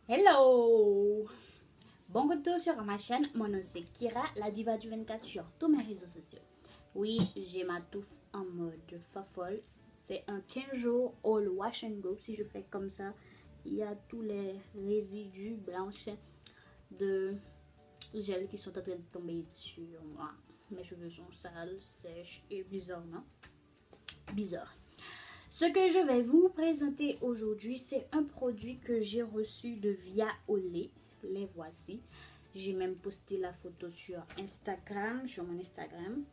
Hello! Bon retour sur ma chaîne, mon nom c'est Kira, la diva du 24 sur tous mes réseaux sociaux. Oui, j'ai ma touffe en mode folle. C'est un 15 jours all wash and go. Si je fais comme ça, il y a tous les résidus blanches de gel qui sont en train de tomber sur moi. Mes cheveux sont sales, sèches et bizarres, non? Bizarre. Ce que je vais vous présenter aujourd'hui, c'est un produit que j'ai reçu de Via Olé. Les voici. J'ai même posté la photo sur Instagram, sur mon Instagram.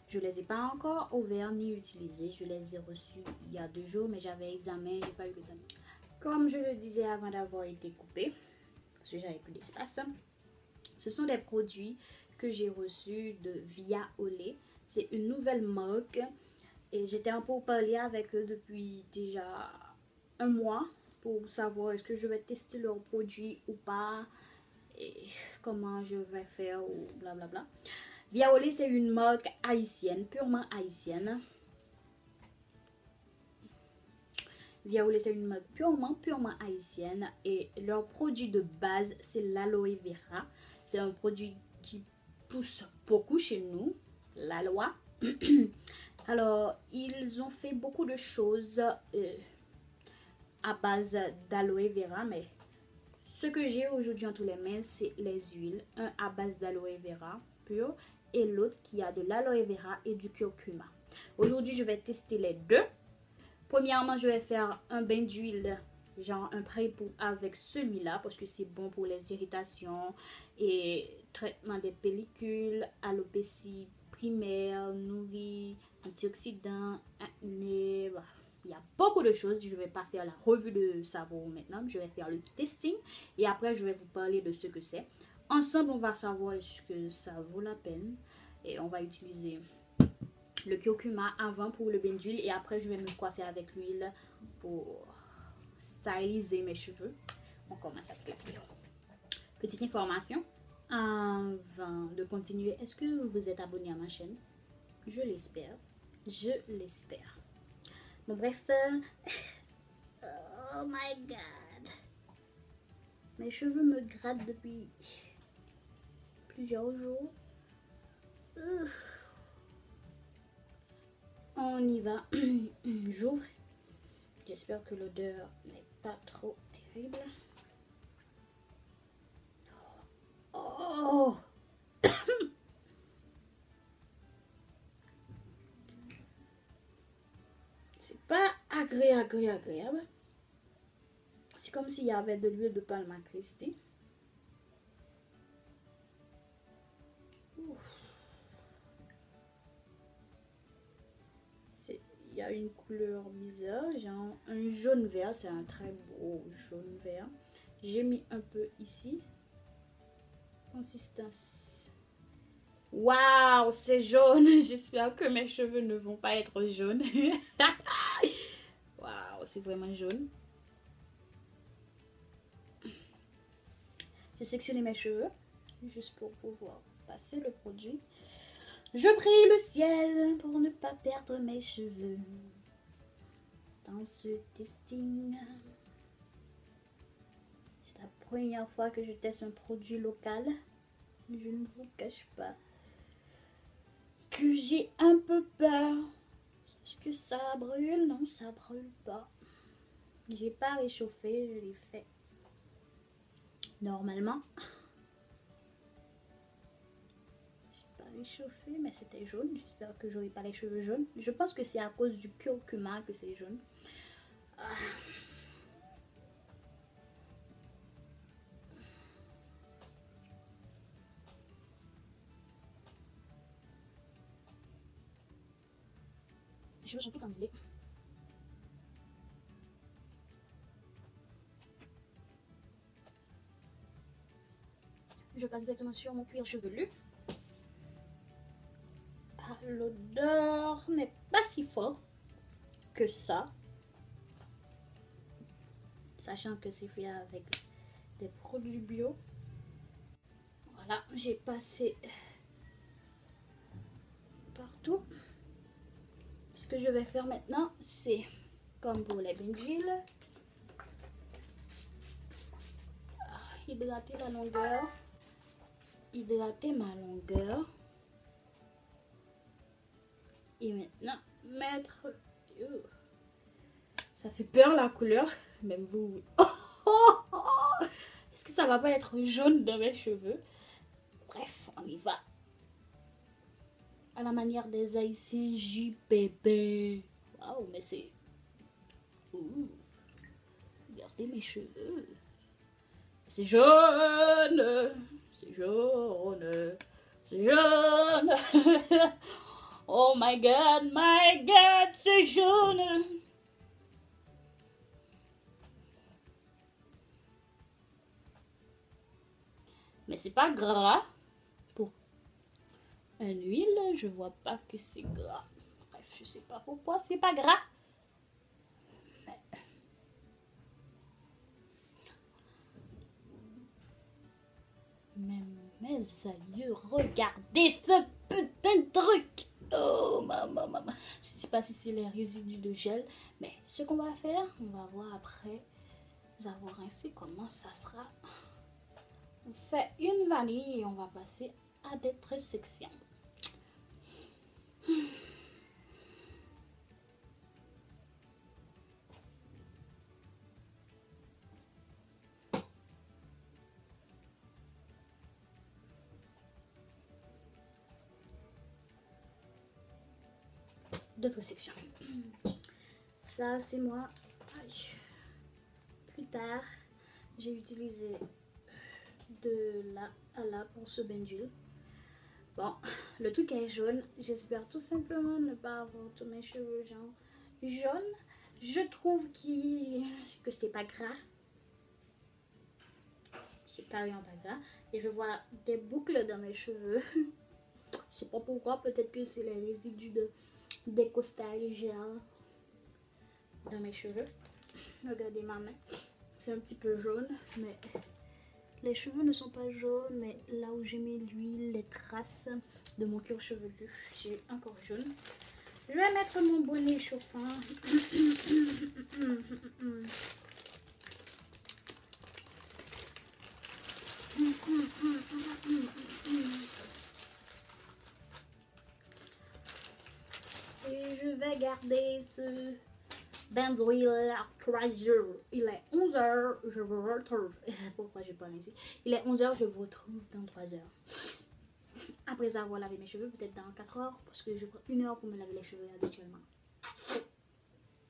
Je ne les ai pas encore ouverts ni utilisés. Je les ai reçus il y a 2 jours, mais j'avais examen, j'ai pas eu le temps. Comme je le disais avant d'avoir été coupée, parce que j'avais plus d'espace, ce sont des produits que j'ai reçus de Via Olé. C'est une nouvelle marque. Et j'étais un peu au parler avec eux depuis déjà un mois pour savoir est-ce que je vais tester leurs produits ou pas et comment je vais faire ou blablabla. Via Olé, c'est une marque haïtienne, purement haïtienne. Via Olé, c'est une marque purement haïtienne et leur produit de base, c'est l'aloe vera. C'est un produit qui pousse beaucoup chez nous, l'aloe. Alors, ils ont fait beaucoup de choses à base d'aloe vera, mais ce que j'ai aujourd'hui entre les mains, c'est les huiles. Un à base d'aloe vera pur et l'autre qui a de l'aloe vera et du curcuma. Aujourd'hui, je vais tester les deux. Premièrement, je vais faire un bain d'huile, genre un pré-pou avec celui-là parce que c'est bon pour les irritations et traitement des pellicules, alopécie primaire, nourri, antioxydants, acné. Il y a beaucoup de choses. Je ne vais pas faire la revue de savon maintenant. Je vais faire le testing et après je vais vous parler de ce que c'est. Ensemble, on va savoir est-ce que ça vaut la peine et on va utiliser le curcuma avant pour le bain d'huile et après je vais me coiffer avec l'huile pour styliser mes cheveux. On commence avec la vidéo. Petite information avant de continuer, est-ce que vous êtes abonné à ma chaîne? Je l'espère. Je l'espère. Bon bref, oh my god, mes cheveux me grattent depuis plusieurs jours. On y va. J'ouvre. J'espère que l'odeur n'est pas trop terrible. Oh! C'est pas agréable. C'est comme s'il y avait de l'huile de palme à Christie. Il y a une couleur bizarre, genre un jaune vert, c'est un très beau jaune vert. J'ai mis un peu ici. Consistance. Waouh, c'est jaune. J'espère que mes cheveux ne vont pas être jaunes. Waouh, c'est vraiment jaune. J'ai sectionné mes cheveux juste pour pouvoir passer le produit. Je prie le ciel pour ne pas perdre mes cheveux dans ce testing. C'est la première fois que je teste un produit local. Je ne vous cache pas que j'ai un peu peur. Est-ce que ça brûle? Non, ça brûle pas. J'ai pas réchauffé, je l'ai fait normalement. J'ai pas réchauffé, mais c'était jaune. J'espère que j'aurai pas les cheveux jaunes. Je pense que c'est à cause du curcuma que c'est jaune. Les cheveux sont tout ondulés. Je passe directement sur mon cuir chevelu. L'odeur n'est pas si forte que ça. Sachant que c'est fait avec des produits bio. Voilà, j'ai passé partout. Ce que je vais faire maintenant, c'est comme pour les bains d'huile. hydrater la longueur. Hydrater ma longueur. Et maintenant, mettre... Ça fait peur la couleur. Même vous... Est-ce que ça va pas être jaune dans mes cheveux? Bref, on y va. À la manière des Haïtiens JPP. Waouh, mais c'est... Regardez mes cheveux. C'est jaune. C'est jaune. C'est jaune. Oh my god, c'est jaune. Mais c'est pas gras. Pour une huile, je vois pas que c'est gras. Bref, je sais pas pourquoi c'est pas gras. Même mes aïeux, regardez ce putain de truc. Oh maman, maman. Je sais pas si c'est les résidus de gel, mais ce qu'on va faire, on va voir après avoir rincé comment ça sera. On fait une vanille et on va passer à d'autres sections. D'autres sections. Ça, c'est moi. Aïe. Plus tard, j'ai utilisé de là à là pour ce bain d'huile. Bon, le truc est jaune. J'espère tout simplement ne pas avoir tous mes cheveux genre jaunes. Je trouve que c'est pas gras. C'est carrément pas gras. Et je vois des boucles dans mes cheveux. Je sais pas pourquoi. Peut-être que c'est les résidus des costards gel dans mes cheveux. Regardez ma main. C'est un petit peu jaune, mais les cheveux ne sont pas jaunes, mais là où j'ai mis l'huile, les traces de mon cuir chevelu, c'est encore jaune. Je vais mettre mon bonnet chauffant. Et je vais garder ce bain d'huile à 3 heures. Il est 11 heures, je vous retrouve. Pourquoi je parle ici? Il est 11 heures, je vous retrouve dans 3 heures. Après avoir lavé mes cheveux, peut-être dans 4 heures, parce que je prends 1 heure pour me laver les cheveux habituellement.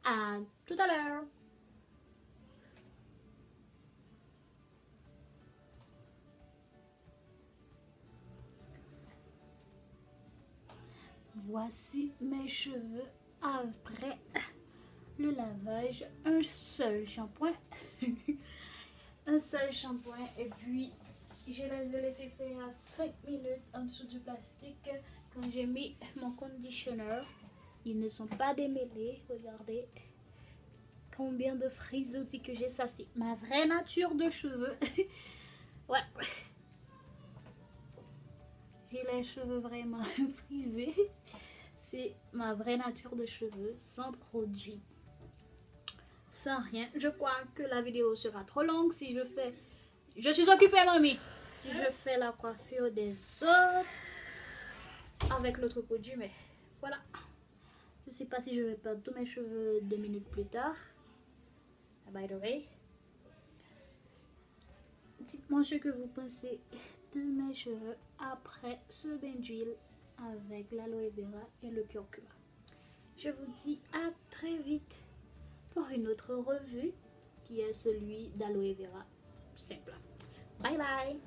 À tout à l'heure. Voici mes cheveux après le lavage. Un seul shampoing. Un seul shampoing. Et puis, je les ai laissés faire 5 minutes en dessous du plastique. Quand j'ai mis mon conditionneur, ils ne sont pas démêlés. Regardez combien de frisottis que j'ai. Ça, c'est ma vraie nature de cheveux. Ouais. J'ai les cheveux vraiment frisés. C'est ma vraie nature de cheveux, sans produit, sans rien. Je crois que la vidéo sera trop longue si je fais... Je suis occupée, mamie. Si je fais la coiffure des autres avec l'autre produit, mais voilà. Je sais pas si je vais perdre tous mes cheveux 2 minutes plus tard. By the way, dites-moi ce que vous pensez de mes cheveux après ce bain d'huile avec l'aloe vera et le curcuma. Je vous dis à très vite pour une autre revue qui est celui d'aloe vera simple. Bye bye.